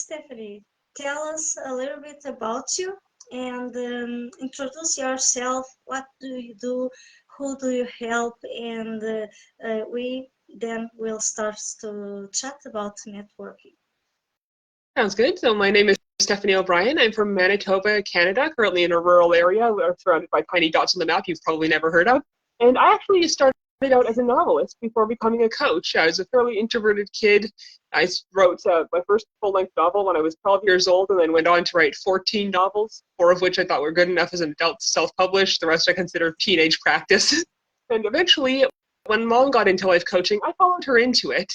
Stephanie. Tell us a little bit about you and introduce yourself. What do you do? Who do you help? And we then will start to chat about networking. Sounds good. So my name is Stephanie O'Brien. I'm from Manitoba, Canada, currently in a rural area. We're surrounded by tiny dots on the map you've probably never heard of. And I actually started out as a novelist before becoming a coach. I was a fairly introverted kid. I wrote my first full-length novel when I was 12 years old, and then went on to write 14 novels, 4 of which I thought were good enough as an adult to self-publish. The rest I consider teenage practice. And eventually, when Mom got into life coaching, I followed her into it.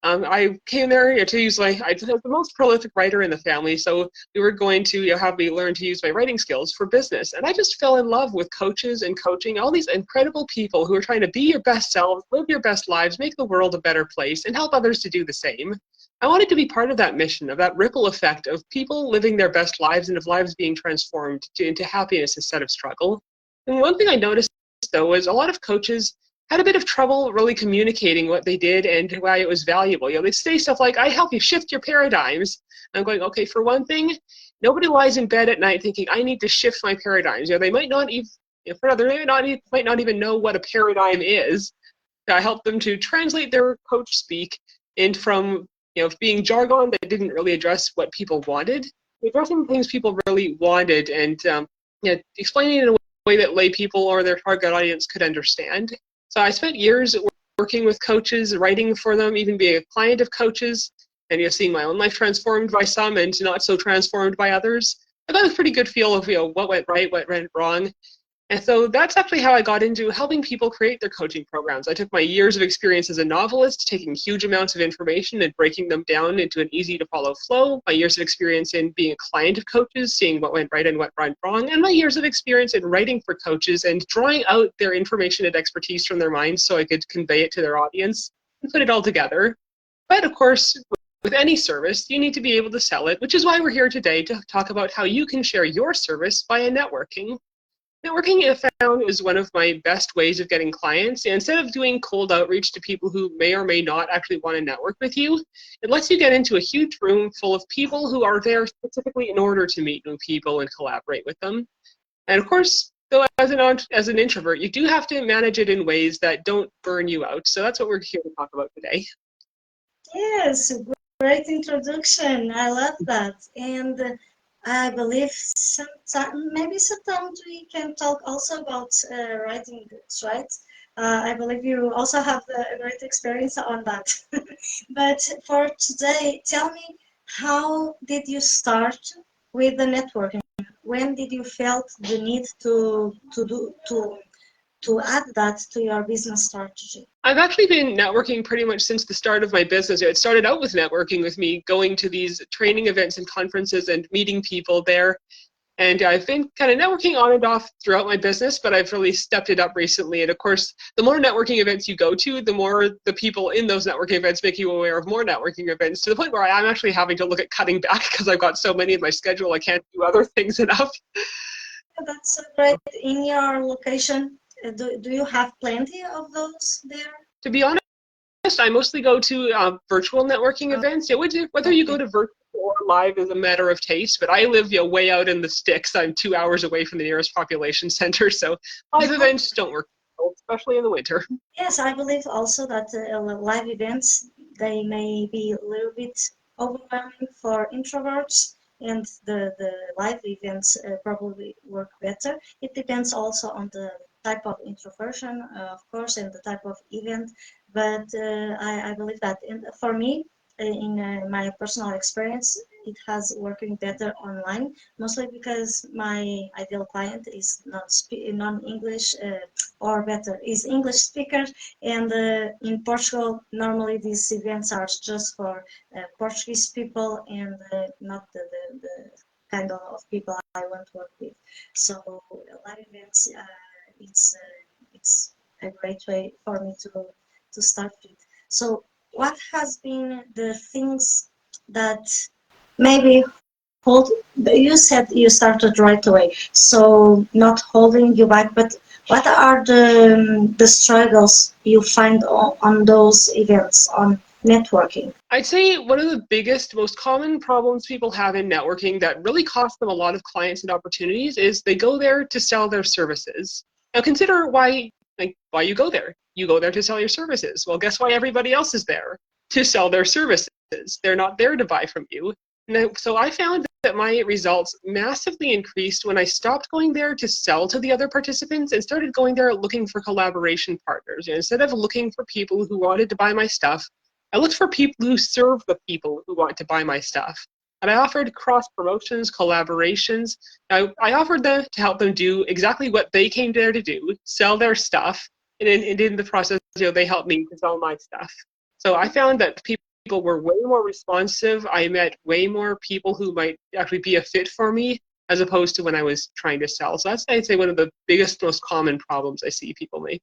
I came there to use I was the most prolific writer in the family, so we were going to have me learn to use my writing skills for business. And I just fell in love with coaches and coaching, all these incredible people who are trying to be your best selves, live your best lives, make the world a better place, and help others to do the same. I wanted to be part of that mission, of that ripple effect of people living their best lives and of lives being transformed into happiness instead of struggle. And one thing I noticed, though, was a lot of coaches had a bit of trouble really communicating what they did and why it was valuable. They'd say stuff like, I help you shift your paradigms. I'm going, okay, for one thing, nobody lies in bed at night thinking, I need to shift my paradigms. They might not even, for another, might not even know what a paradigm is. I helped them to translate their coach speak and from being jargon that didn't really address what people wanted, addressing things people really wanted and explaining it in a way that lay people or their target audience could understand. So I spent years working with coaches, writing for them, even being a client of coaches, and seeing my own life transformed by some and not so transformed by others. I got a pretty good feel of what went right, what went wrong. And so that's actually how I got into helping people create their coaching programs. I took my years of experience as a novelist, taking huge amounts of information and breaking them down into an easy to follow flow, my years of experience in being a client of coaches, seeing what went right and what went wrong, and my years of experience in writing for coaches and drawing out their information and expertise from their minds so I could convey it to their audience and put it all together. But of course, with any service, you need to be able to sell it, which is why we're here today to talk about how you can share your service via networking. Networking, I found, is one of my best ways of getting clients. And instead of doing cold outreach to people who may or may not actually want to network with you, it lets you get into a huge room full of people who are there specifically in order to meet new people and collaborate with them. And of course, though, as an introvert, you do have to manage it in ways that don't burn you out. So that's what we're here to talk about today. Yes, great introduction. I love that. And I believe maybe sometimes we can talk also about writing books, right? I believe you also have a great experience on that. But for today, tell me, how did you start with the networking? When did you felt the need to add that to your business strategy? I've actually been networking pretty much since the start of my business. It started out with networking with me going to these training events and conferences and meeting people there. And I've been kind of networking on and off throughout my business, but I've really stepped it up recently. And of course, the more networking events you go to, the more the people in those networking events make you aware of more networking events, to the point where I'm actually having to look at cutting back because I've got so many in my schedule, I can't do other things enough. That's so great. In your location, do you have plenty of those there? To be honest, I mostly go to virtual networking events. Whether you go to virtual or live is a matter of taste, but I live way out in the sticks. I'm 2 hours away from the nearest population center, so live events don't work, especially in the winter. Yes, I believe also that live events, they may be a little bit overwhelming for introverts, and the live events probably work better. It depends also on the type of introversion, of course, and the type of event. But I believe that for me, in my personal experience, it has working better online, mostly because my ideal client is not non-English or better is English speaker, and in Portugal normally these events are just for Portuguese people and not the kind of people I want to work with. So live events, it's a great way for me to start with. So what has been the things that maybe hold, you said you started right away, so not holding you back, but what are the struggles you find on those events, on networking? I'd say one of the biggest, most common problems people have in networking that really costs them a lot of clients and opportunities is they go there to sell their services. Now consider why you go there. You go there to sell your services. Well, guess why everybody else is there? To sell their services. They're not there to buy from you. Now, so I found that my results massively increased when I stopped going there to sell to the other participants and started going there looking for collaboration partners. And instead of looking for people who wanted to buy my stuff, I looked for people who serve the people who want to buy my stuff. And I offered cross promotions, collaborations. I offered them to help them do exactly what they came there to do, sell their stuff. And in the process, they helped me to sell my stuff. So I found that people were way more responsive. I met way more people who might actually be a fit for me as opposed to when I was trying to sell. So that's, I'd say, one of the biggest, most common problems I see people make,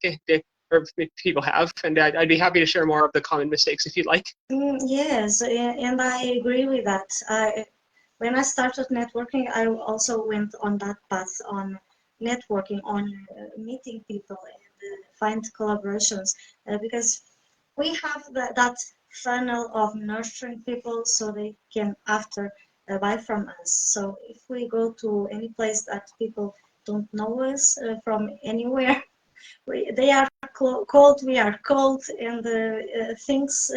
or people have. And I'd be happy to share more of the common mistakes if you'd like. Yes, and I agree with that. When I started networking, I also went on that path on networking, on meeting people and find collaborations because we have that funnel of nurturing people so they can after buy from us. So if we go to any place that people don't know us from anywhere, they are cold, we are cold, and things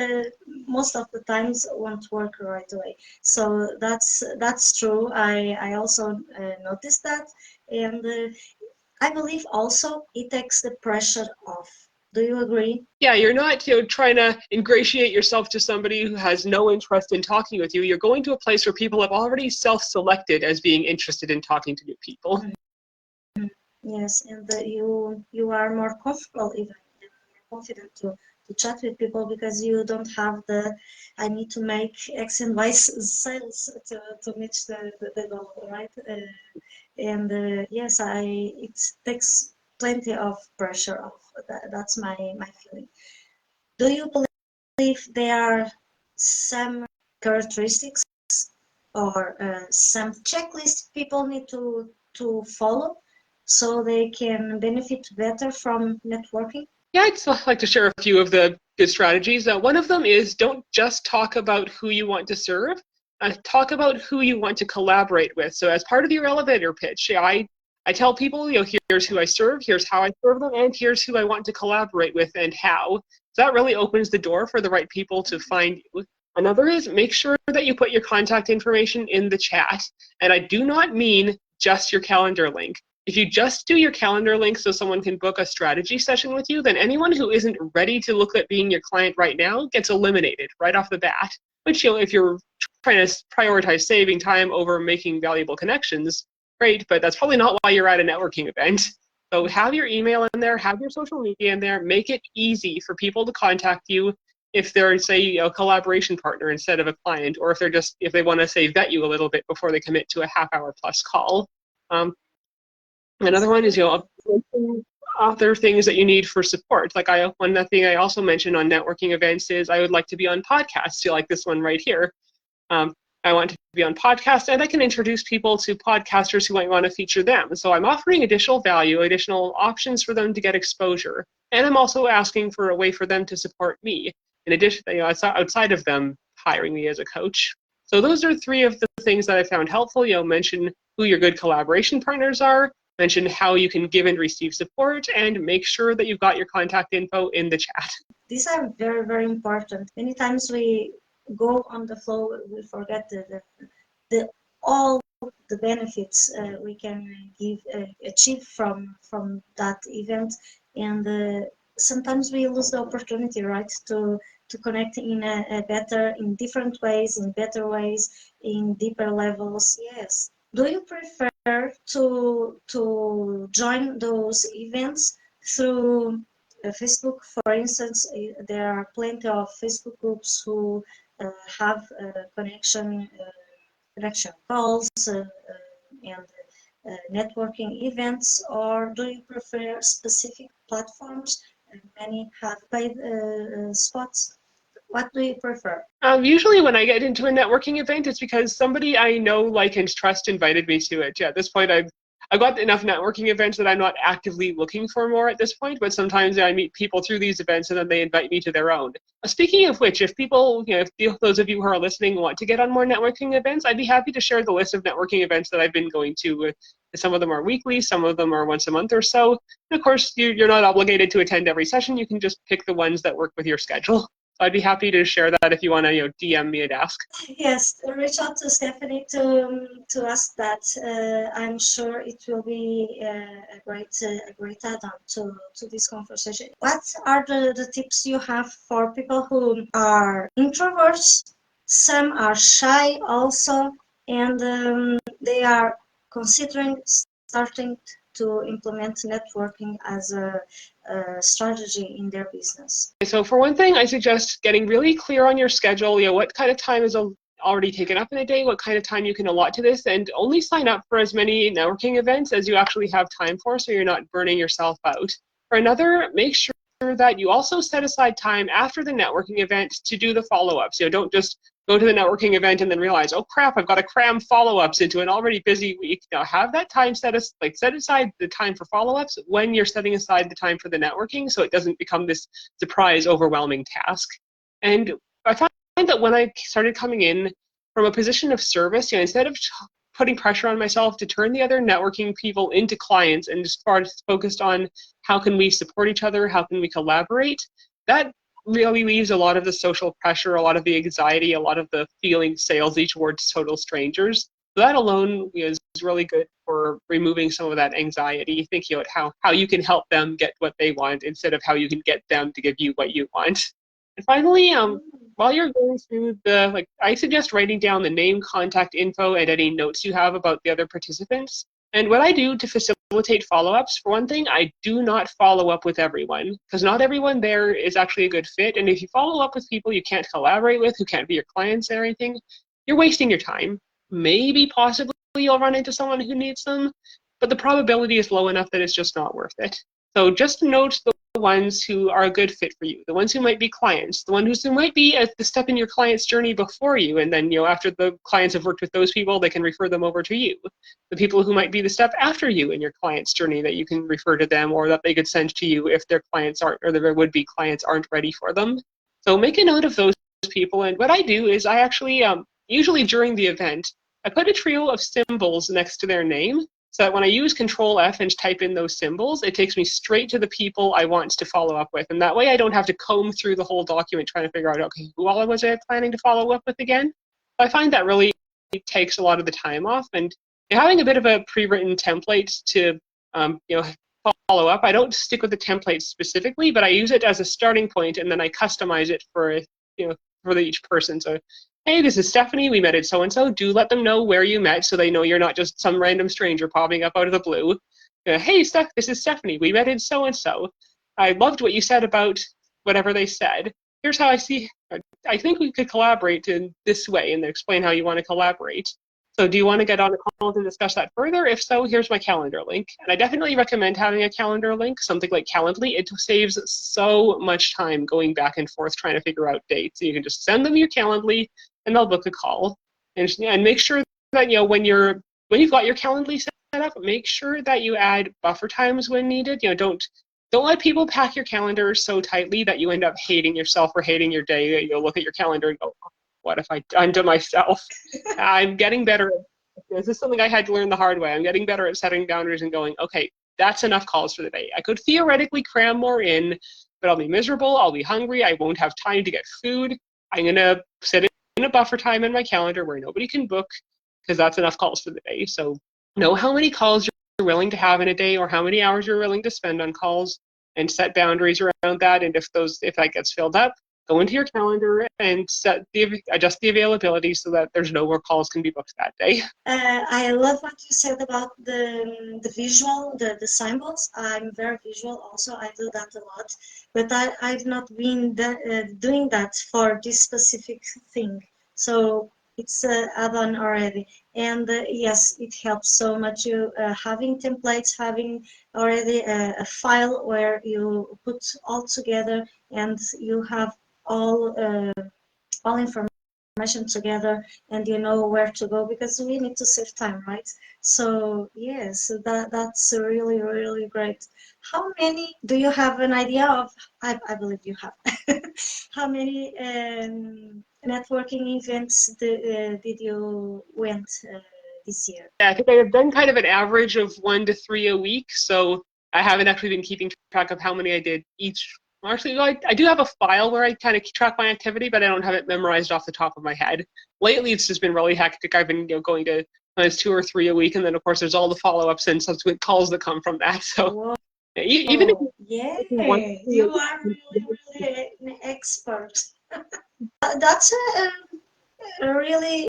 most of the times won't work right away. So that's true. I also noticed that, and I believe also it takes the pressure off. Do you agree? Yeah, you're not trying to ingratiate yourself to somebody who has no interest in talking with you. You're going to a place where people have already self-selected as being interested in talking to new people. Yes, and you are more comfortable, even more confident to chat with people because you don't have the I need to make X and Y sales to reach the goal, right? And yes, it takes plenty of pressure off. That's my feeling. Do you believe there are some characteristics or some checklists people need to follow so they can benefit better from networking? Yeah, I'd still like to share a few of the good strategies. One of them is don't just talk about who you want to serve, talk about who you want to collaborate with. So as part of your elevator pitch, I tell people, here's who I serve, here's how I serve them, and here's who I want to collaborate with and how. So that really opens the door for the right people to find you. Another is make sure that you put your contact information in the chat. And I do not mean just your calendar link. If you just do your calendar link so someone can book a strategy session with you, then anyone who isn't ready to look at being your client right now gets eliminated right off the bat. Which, if you're trying to prioritize saving time over making valuable connections, great, but that's probably not why you're at a networking event. So have your email in there, have your social media in there, make it easy for people to contact you if they're, say, a collaboration partner instead of a client, or if they want to, say, vet you a little bit before they commit to a half-hour plus call. Another one is, other things that you need for support. One thing I also mentioned on networking events is I would like to be on podcasts, like this one right here. I want to be on podcasts, and I can introduce people to podcasters who might want to feature them. So I'm offering additional value, additional options for them to get exposure. And I'm also asking for a way for them to support me, in addition, outside of them hiring me as a coach. So those are three of the things that I found helpful. Mention who your good collaboration partners are, mention how you can give and receive support, and make sure that you've got your contact info in the chat. These are very, very important. Many times we go on the flow, we forget the all the benefits we can achieve from that event, and sometimes we lose the opportunity, right, to connect in in different ways, in better ways, in deeper levels. Yes. Do you prefer to join those events through Facebook? For instance, there are plenty of Facebook groups who have connection calls and networking events, or do you prefer specific platforms? Many have paid spots. What do you prefer? Usually when I get into a networking event, it's because somebody I know, like, and trust invited me to it. Yeah, at this point, I've got enough networking events that I'm not actively looking for more at this point, but sometimes I meet people through these events and then they invite me to their own. Speaking of which, if people, if those of you who are listening want to get on more networking events, I'd be happy to share the list of networking events that I've been going to. Some of them are weekly, some of them are once a month or so. And of course, you're not obligated to attend every session. You can just pick the ones that work with your schedule. So I'd be happy to share that if you want to, DM me and ask. Yes, reach out to Stephanie to ask that. I'm sure it will be a great add-on to this conversation. What are the tips you have for people who are introverts? Some are shy also, and they are considering starting to implement networking as a strategy in their business. So for one thing, I suggest getting really clear on your schedule, what kind of time is already taken up in a day, what kind of time you can allot to this, and only sign up for as many networking events as you actually have time for, so you're not burning yourself out. For another, make sure that you also set aside time after the networking event to do the follow-ups. Don't just go to the networking event and then realize, oh crap, I've got to cram follow-ups into an already busy week. Now have that time set aside the time for follow-ups when you're setting aside the time for the networking, so it doesn't become this surprise, overwhelming task. And I find that when I started coming in from a position of service, instead of putting pressure on myself to turn the other networking people into clients and just focused on how can we support each other, how can we collaborate, that really leaves a lot of the social pressure, a lot of the anxiety, a lot of the feeling salesy towards total strangers. So that alone is really good for removing some of that anxiety, thinking about how you can help them get what they want instead of how you can get them to give you what you want. And finally, while you're going through I suggest writing down the name, contact info, and any notes you have about the other participants. And what I do to facilitate follow-ups, for one thing, I do not follow up with everyone, because not everyone there is actually a good fit. And if you follow up with people you can't collaborate with, who can't be your clients or anything, you're wasting your time. Maybe, possibly, you'll run into someone who needs them, but the probability is low enough that it's just not worth it. So just note the ones who are a good fit for you, the ones who might be clients, the ones who might be at the step in your client's journey before you, and then after the clients have worked with those people, they can refer them over to you. The people who might be the step after you in your client's journey that you can refer to them, or that they could send to you if their clients aren't, or their would-be clients aren't ready for them. So make a note of those people. And what I do is I actually, usually during the event, I put a trio of symbols next to their name, so that when I use Control F and type in those symbols, it takes me straight to the people I want to follow up with. And that way I don't have to comb through the whole document trying to figure out, okay, who all was I planning to follow up with again? I find that really takes a lot of the time off. And having a bit of a pre-written template to follow up, I don't stick with the template specifically, but I use it as a starting point, and then I customize it for each person. So, hey, this is Stephanie, we met at so-and-so. Do let them know where you met so they know you're not just some random stranger popping up out of the blue. Hey, Steph, this is Stephanie, we met at so-and-so. I loved what you said about whatever they said. Here's how I think we could collaborate in this way, and explain how you want to collaborate. So do you want to get on a call to discuss that further? If so, here's my calendar link. And I definitely recommend having a calendar link, something like Calendly. It saves so much time going back and forth trying to figure out dates. So you can just send them your Calendly and they'll book a call. And make sure that when you've got your Calendly set up, make sure that you add buffer times when needed. Don't let people pack your calendar so tightly that you end up hating yourself or hating your day. You'll look at your calendar and go, what have I done to myself? I'm getting better. This is something I had to learn the hard way. I'm getting better at setting boundaries and going, okay, that's enough calls for the day. I could theoretically cram more in, but I'll be miserable. I'll be hungry. I won't have time to get food. I'm going to set in a buffer time in my calendar where nobody can book, because that's enough calls for the day. So know how many calls you're willing to have in a day, or how many hours you're willing to spend on calls, and set boundaries around that. And if that gets filled up, go into your calendar and adjust the availability so that there's no more calls can be booked that day. I love what you said about the visual, the symbols. I'm very visual also. I do that a lot, but I've not been doing that for this specific thing. So it's add-on already. And yes, it helps so much. You having templates, having already a file where you put all together, and you have all information information together, and you know where to go, because we need to save time, right? So yes, that's really, really great. How many do you have an idea of? I believe you have. How many networking events did you went this year? Yeah, I think I've done kind of an average of 1 to 3 a week, so I haven't actually been keeping track of how many I did each. Actually, I do have a file where I kind of track my activity, but I don't have it memorized off the top of my head. Lately, it's just been really hectic. I've been going to 2 or 3 a week, and then of course there's all the follow-ups and subsequent calls that come from that. So Whoa. even if Yeah, you want you are really, really an expert. That's really,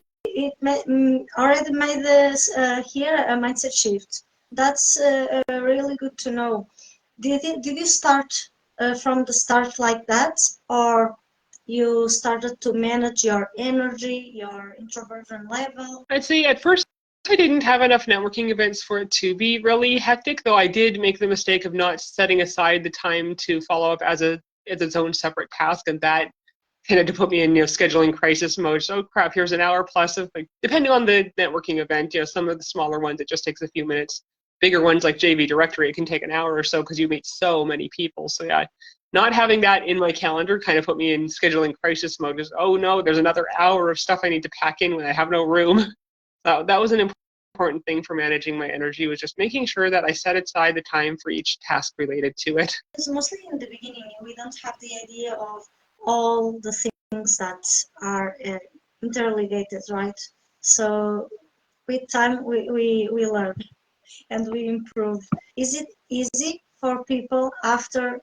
already made this here a mindset shift. That's really good to know. Did you start from the start like that, or you started to manage your energy, your introversion level? I'd say at first I didn't have enough networking events for it to be really hectic, though I did make the mistake of not setting aside the time to follow up as its own separate task, and that tended to put me in scheduling crisis mode. So crap, here's an hour plus of depending on the networking event, some of the smaller ones it just takes a few minutes. Bigger ones like JV Directory, it can take an hour or so because you meet so many people. So yeah, not having that in my calendar kind of put me in scheduling crisis mode. Just, oh no, there's another hour of stuff I need to pack in when I have no room. So that was an important thing for managing my energy, was just making sure that I set aside the time for each task related to it. It's mostly in the beginning, we don't have the idea of all the things that are interrelated, right? So with time, we learn and we improve. Is it easy for people after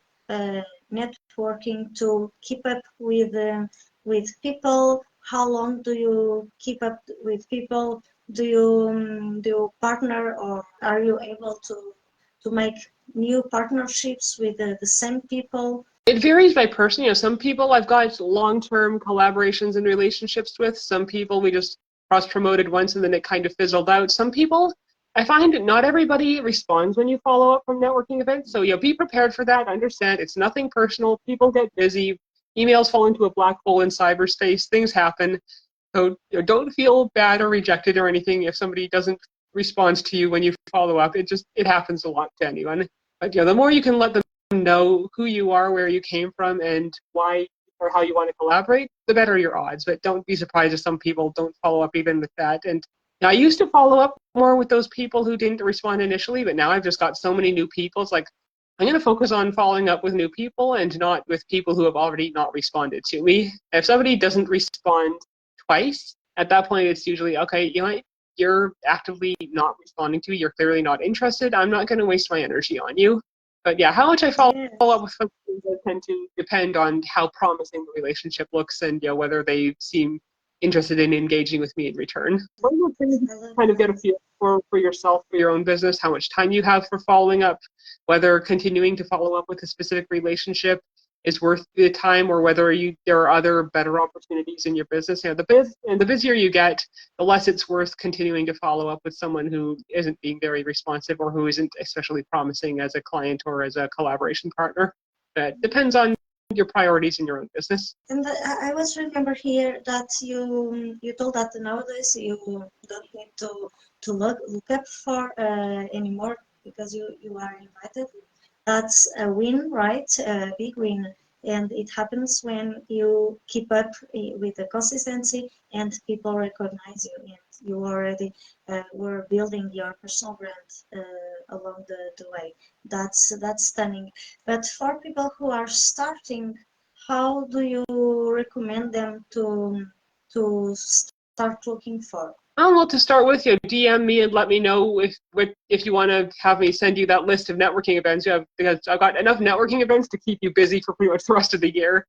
networking to keep up with people? How long do you keep up with people? Do you partner, or are you able to make new partnerships with the same people? It varies by person. Some people I've got long-term collaborations and relationships with. Some people we just cross-promoted once and then it kind of fizzled out. Some people, I find not everybody responds when you follow up from networking events. So be prepared for that. Understand it's nothing personal. People get busy. Emails fall into a black hole in cyberspace. Things happen. So don't feel bad or rejected or anything if somebody doesn't respond to you when you follow up. It happens a lot to anyone. But the more you can let them know who you are, where you came from, and why or how you want to collaborate, the better your odds. But don't be surprised if some people don't follow up even with that. And I used to follow up more with those people who didn't respond initially, but now I've just got so many new people. It's like I'm going to focus on following up with new people and not with people who have already not responded to me. If somebody doesn't respond twice, at that point it's usually, okay, you're actively not responding to me. You're clearly not interested. I'm not going to waste my energy on you. But yeah, how much I follow Yeah. up with folks tend to depend on how promising the relationship looks and whether they seem interested in engaging with me in return. One of the things you I love kind of get a that. feel for yourself, for your own business, how much time you have for following up, whether continuing to follow up with a specific relationship is worth the time, or whether there are other better opportunities in your business. The busier you get, the less it's worth continuing to follow up with someone who isn't being very responsive or who isn't especially promising as a client or as a collaboration partner. That depends on your priorities in your own business. And I was remember here that you told that nowadays you don't need to look up for anymore, because you are invited. That's a win, right? A big win. And it happens when you keep up with the consistency and people recognize you, and you already were building your personal brand along the way. That's stunning. But for people who are starting, how do you recommend them to start looking for? Well, to start with, DM me and let me know if you want to have me send you that list of networking events you have, because I've got enough networking events to keep you busy for pretty much the rest of the year.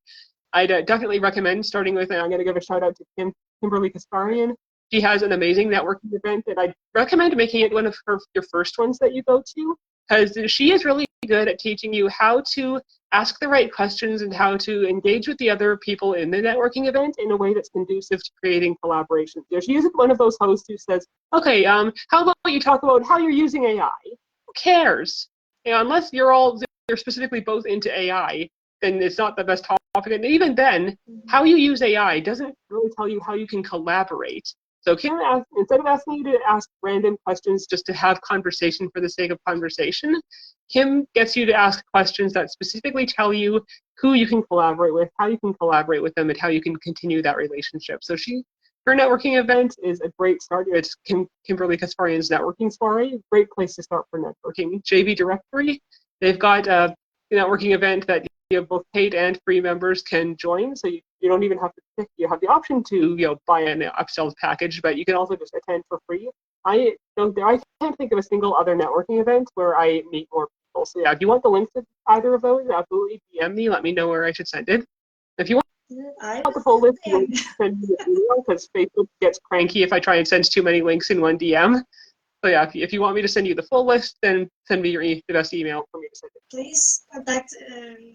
I'd definitely recommend starting with, and I'm going to give a shout out to Kimberly Kasparian. She has an amazing networking event, and I recommend making it one of your first ones that you go to, because she is really good at teaching you how to ask the right questions and how to engage with the other people in the networking event in a way that's conducive to creating collaboration. She isn't one of those hosts who says, okay, how about you talk about how you're using AI? Who cares? Unless you're specifically both into AI, then it's not the best topic. And even then, how you use AI doesn't really tell you how you can collaborate. So Kim, instead of asking you to ask random questions just to have conversation for the sake of conversation, Kim gets you to ask questions that specifically tell you who you can collaborate with, how you can collaborate with them, and how you can continue that relationship. So her networking event is a great start. It's Kimberly Kasparian's networking soiree, great place to start for networking. JV Directory, they've got a networking event that both paid and free members can join. So you don't even have to pick. You have the option to buy an upsell package, but you can also just attend for free. I can't think of a single other networking event where I meet more people. So yeah, if you want the link to either of those, absolutely DM me. Let me know where I should send it. If you want the full list, you send me an email because Facebook gets cranky if I try and send too many links in one DM. So yeah, if you want me to send you the full list, then send me the best email for me to send it. Please contact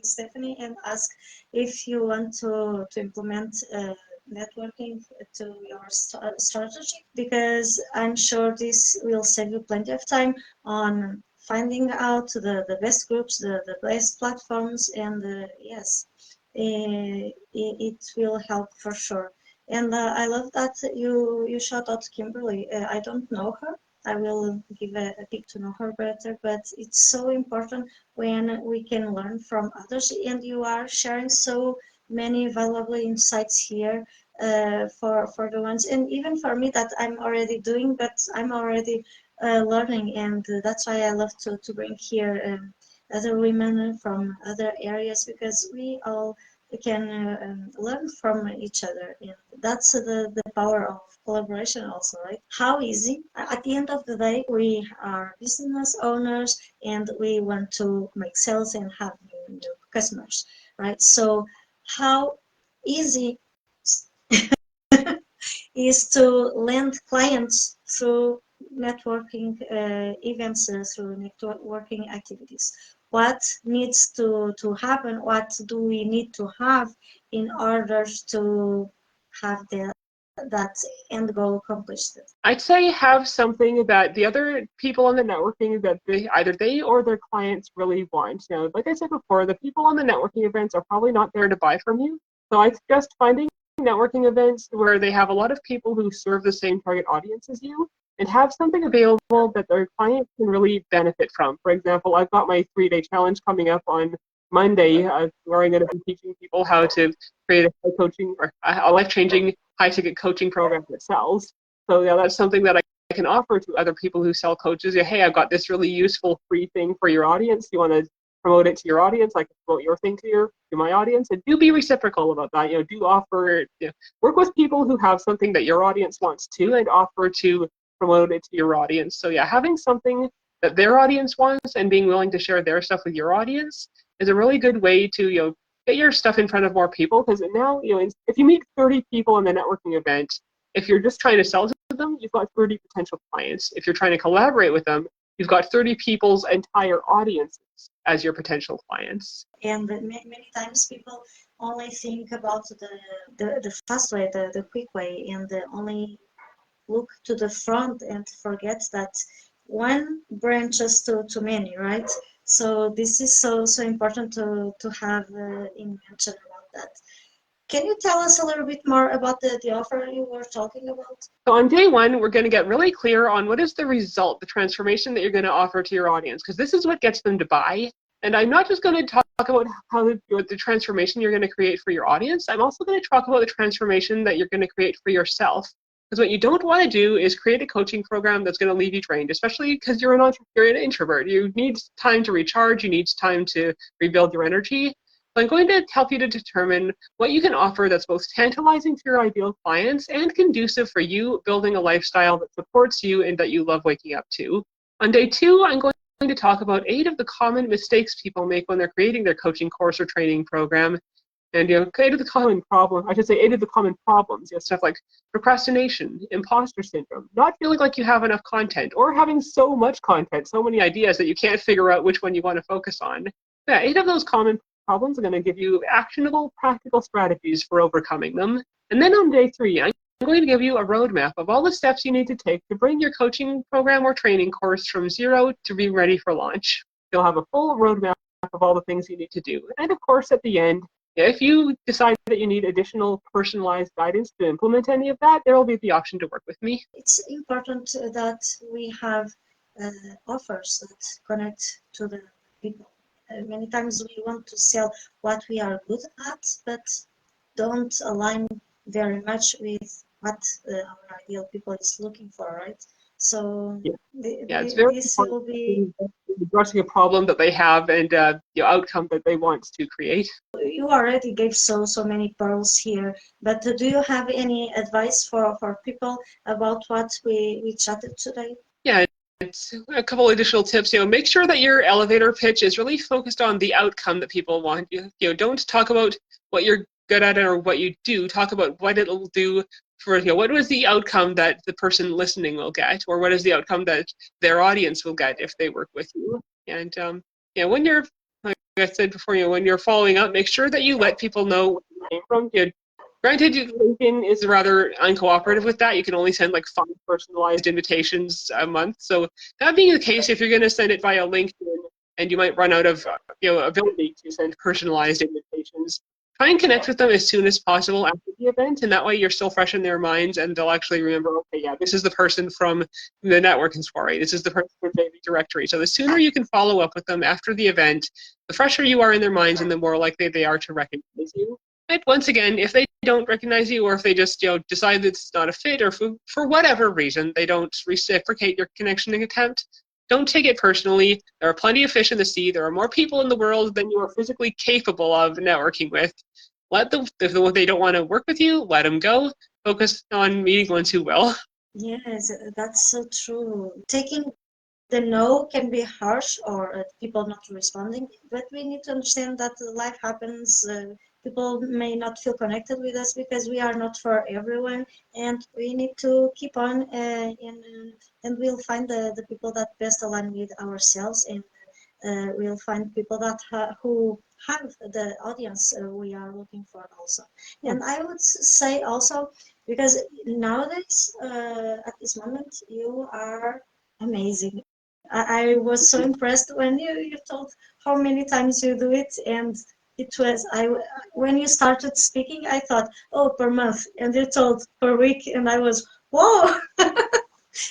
Stephanie and ask if you want to implement networking to your strategy, because I'm sure this will save you plenty of time on finding out the best groups, the best platforms, and yes, it will help for sure. And I love that you shout out Kimberly. I don't know her. I will give a peek to know her better, but it's so important when we can learn from others, and you are sharing so many valuable insights here for the ones, and even for me that I'm already doing, but I'm already learning, and that's why I love to bring here other women from other areas, because we all can learn from each other, and that's the power of collaboration also, right? How easy, at the end of the day, we are business owners and we want to make sales and have new customers, right? So how easy is to land clients through networking events, through networking activities. What needs to happen? What do we need to have in order to have that end goal accomplished? I'd say have something that the other people on the networking that either they or their clients really want. Like I said before, the people on the networking events are probably not there to buy from you. So I suggest finding networking events where they have a lot of people who serve the same target audience as you, and have something available that their clients can really benefit from. For example, I've got my 3-day challenge coming up on Monday, where I'm going to be teaching people how to create a life-changing high-ticket coaching program that sells. So yeah, that's something that I can offer to other people who sell coaches. Hey, I've got this really useful free thing for your audience. You want to promote it to your audience? I can promote your thing to my audience, and do be reciprocal about that. Do offer, work with people who have something that your audience wants too, and offer to promote it to your audience. So yeah, having something that their audience wants and being willing to share their stuff with your audience is a really good way to get your stuff in front of more people. Because now if you meet 30 people in the networking event, if you're just trying to sell to them, you've got 30 potential clients. If you're trying to collaborate with them, you've got 30 people's entire audiences as your potential clients. And many times people only think about the fast way, the quick way, and only look to the front and forget that one branches to many, right? So this is so important to have in mention about that. Can you tell us a little bit more about the offer you were talking about? So on day one, we're going to get really clear on what is the result, the transformation that you're going to offer to your audience, because this is what gets them to buy. And I'm not just going to talk about how the transformation you're going to create for your audience. I'm also going to talk about the transformation that you're going to create for yourself. Because what you don't want to do is create a coaching program that's going to leave you drained, especially because you're an introvert. You need time to recharge. You need time to rebuild your energy. So I'm going to help you to determine what you can offer that's both tantalizing to your ideal clients and conducive for you building a lifestyle that supports you and that you love waking up to. On day two, I'm going to talk about 8 of the common mistakes people make when they're creating their coaching course or training program. And 8 of the common problems, I should say 8 of the common problems, stuff like procrastination, imposter syndrome, not feeling like you have enough content, or having so much content, so many ideas that you can't figure out which one you want to focus on. Yeah, 8 of those common problems are going to give you actionable, practical strategies for overcoming them. And then on day 3, I'm going to give you a roadmap of all the steps you need to take to bring your coaching program or training course from zero to being ready for launch. You'll have a full roadmap of all the things you need to do. And of course, at the end, if you decide that you need additional personalized guidance to implement any of that, there will be the option to work with me. It's important that we have offers that connect to the people. Many times we want to sell what we are good at, but don't align very much with what our ideal people is looking for, right? So It's very this will important be addressing a problem that they have and the outcome that they want to create. you already gave so many pearls here, but do you have any advice for people about what we chatted today? Yeah, it's a couple additional tips. Make sure that your elevator pitch is really focused on the outcome that people want. Don't talk about what you're good at or what you do. Talk about what it'll do for, what was the outcome that the person listening will get, or what is the outcome that their audience will get if they work with you. And when you're, like I said before, when you're following up, make sure that you let people know where you came from. Granted, LinkedIn is rather uncooperative with that. You can only send like 5 personalized invitations a month. So that being the case, if you're going to send it via LinkedIn and you might run out of ability to send personalized invitations, try and connect with them as soon as possible after the event, and that way you're still fresh in their minds and they'll actually remember, okay, yeah, this is the person from the networking soiree, this is the person from JV Directory. So the sooner you can follow up with them after the event, the fresher you are in their minds and the more likely they are to recognize you. And once again, if they don't recognize you, or if they just decide that it's not a fit, or for whatever reason they don't reciprocate your connection attempt, don't take it personally. There are plenty of fish in the sea. There are more people in the world than you are physically capable of networking with. Let them, if they don't want to work with you, let them go. Focus on meeting ones who will. Yes, that's so true. Taking the no can be harsh or people not responding, but we need to understand that life happens. People may not feel connected with us because we are not for everyone, and we need to keep on and we'll find the people that best align with ourselves, and we'll find people that who have the audience we are looking for also. And I would say also, because nowadays at this moment you are amazing. I was so impressed when you told how many times you do it, and it was when you started speaking I thought, oh, per month, and you told per week, and I was, whoa.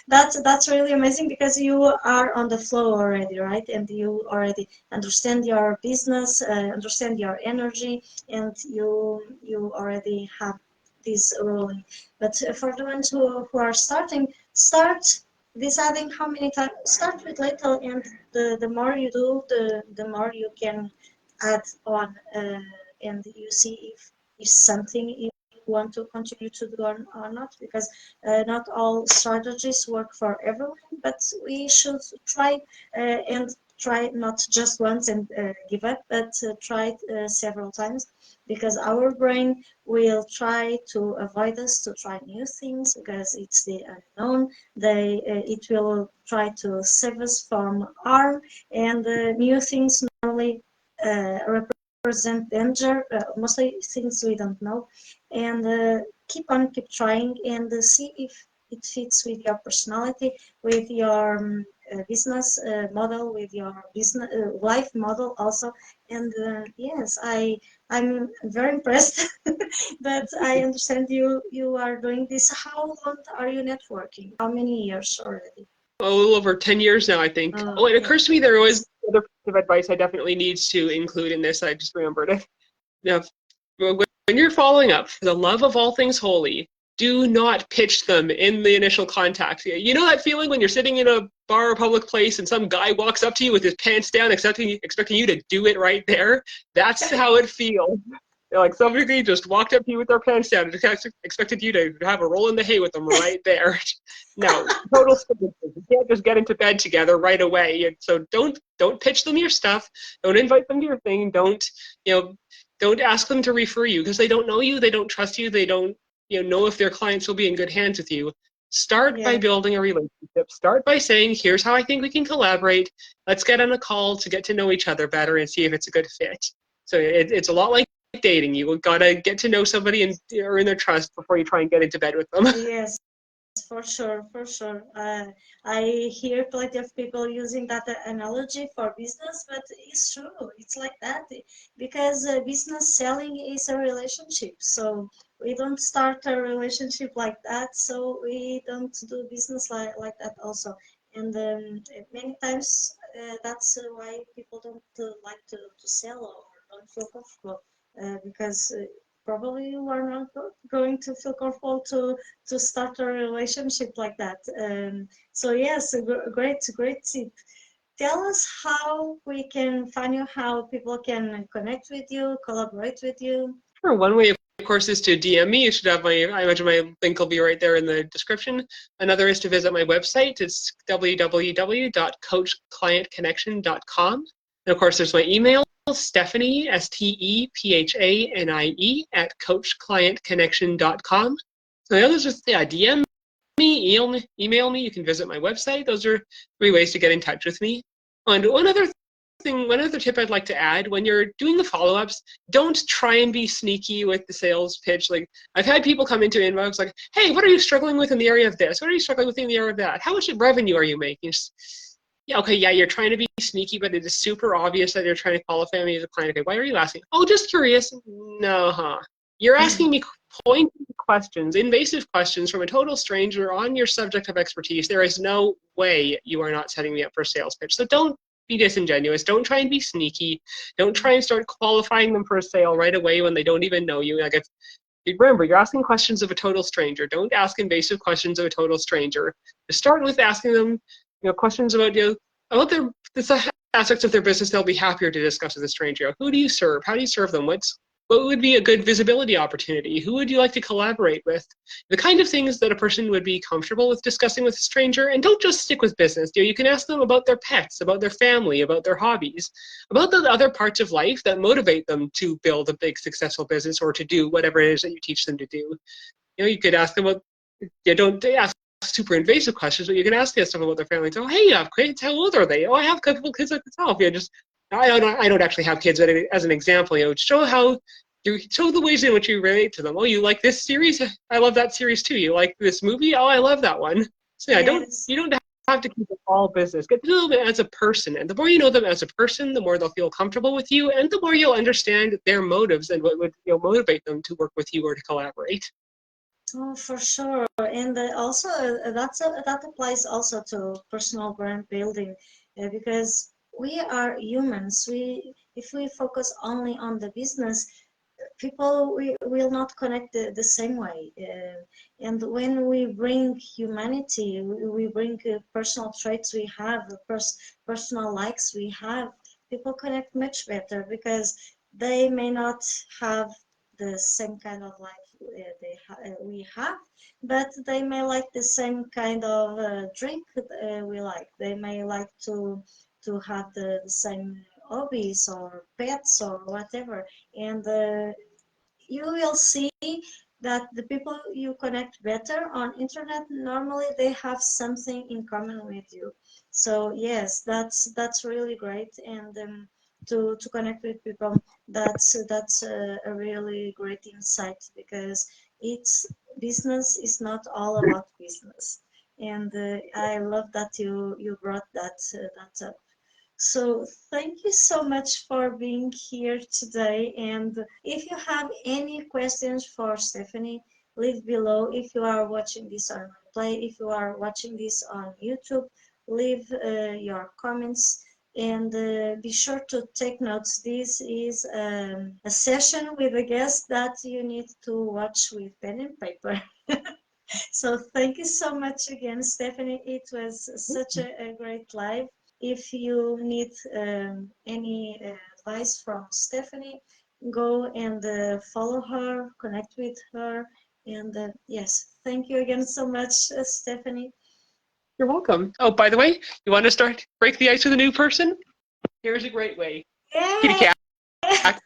That's really amazing because you are on the flow already, right? And you already understand your business, understand your energy, and you already have this rolling. But for the ones who are starting, start deciding how many times. Start with little, and the more you do, the more you can add on, and you see if something you want to continue to do or not, because not all strategies work for everyone, but we should try and try not just once and give up, but try several times, because our brain will try to avoid us to try new things because it's the unknown. It will try to save us from harm, and new things normally represent danger, mostly things we don't know, and keep trying and see if it fits with your personality, with your business model, with your business life model also. And yes, I'm very impressed that I understand you are doing this. How long are you networking? How many years already? A little over 10 years now, I think. Oh, it occurs to me there was another piece of advice I definitely need to include in this. I just remembered it. Now, when you're following up, for the love of all things holy, do not pitch them in the initial contact. You know that feeling when you're sitting in a bar or public place and some guy walks up to you with his pants down, expecting you to do it right there? That's how it feels. Like somebody just walked up to you with their pants down and expected you to have a roll in the hay with them right there. No, total stupidity. You can't just get into bed together right away. So don't pitch them your stuff. Don't invite them to your thing. Don't ask them to refer you because they don't know you. They don't trust you. They don't know if their clients will be in good hands with you. Start by building a relationship. Start by saying, here's how I think we can collaborate. Let's get on a call to get to know each other better and see if it's a good fit. So it's a lot like dating. You gotta get to know somebody and earn their trust before you try and get into bed with them. Yes, For sure, for sure. I hear plenty of people using that analogy for business, but it's true. It's like that because business selling is a relationship. So we don't start a relationship like that. So we don't do business like that also. And many times that's why people don't like to sell or don't feel comfortable because probably you are not going to feel comfortable to start a relationship like that. So yes, great tip. Tell us how we can find you, how people can connect with you, collaborate with you. Sure. One way, of course, is to DM me. You should have I imagine my link will be right there in the description. Another is to visit my website. It's www.coachclientconnection.com. And of course, there's my email, Stephanie, STEPHANIE, at coachclientconnection.com. So the others just, DM me, email me. You can visit my website. Those are 3 ways to get in touch with me. And one other tip I'd like to add, when you're doing the follow-ups, don't try and be sneaky with the sales pitch. Like, I've had people come into inbox like, hey, what are you struggling with in the area of this? What are you struggling with in the area of that? How much revenue are you making? Yeah, okay, yeah, you're trying to be sneaky, but it is super obvious that you're trying to qualify me as a client. Okay, why are you asking? Oh, just curious. No, huh? You're asking me pointed questions, invasive questions from a total stranger on your subject of expertise. There is no way you are not setting me up for a sales pitch. So don't be disingenuous. Don't try and be sneaky. Don't try and start qualifying them for a sale right away when they don't even know you. Like, remember, you're asking questions of a total stranger. Don't ask invasive questions of a total stranger. Just start with asking them, questions about about the aspects of their business they'll be happier to discuss with a stranger. Who do you serve? How do you serve them? What would be a good visibility opportunity? Who would you like to collaborate with? The kind of things that a person would be comfortable with discussing with a stranger. And don't just stick with business. You can ask them about their pets, about their family, about their hobbies, about the other parts of life that motivate them to build a big successful business or to do whatever it is that you teach them to do. You could ask them about, don't ask super invasive questions, but you can ask them stuff about their family. So, hey, you have kids? How old are they? Oh, I have a couple kids like myself. I don't actually have kids, but as an example, show how you show the ways in which you relate to them. Oh, you like this series? I love that series too. You like this movie? Oh, I love that one. So yeah, Yes. you don't have to keep it all business. Get to know them as a person, and the more you know them as a person, the more they'll feel comfortable with you, and the more you'll understand their motives and what would motivate them to work with you or to collaborate. Oh, for sure. And also that applies also to personal brand building because we are humans. If we focus only on the business, people we will not connect the same way. And when we bring humanity, we bring personal traits we have, personal likes we have, people connect much better because they may not have the same kind of life we have, but they may like the same kind of drink we like. They may like to have the same hobbies or pets or whatever. And you will see that the people you connect better on internet normally they have something in common with you. So yes, that's really great. And to connect with people, that's a really great insight because it's business is not all about business. And I love that you brought that up. So thank you so much for being here today. And if you have any questions for Stephanie, leave below. If you are watching this on replay, if you are watching this on YouTube, leave your comments and be sure to take notes. This is a session with a guest that you need to watch with pen and paper. So thank you so much again, Stephanie. It was such a great live. If you need any advice from Stephanie, go and follow her, connect with her. And yes, thank you again so much, Stephanie. You're welcome. Oh, by the way, you want to break the ice with a new person? Here's a great way. Kitty Yay! cat.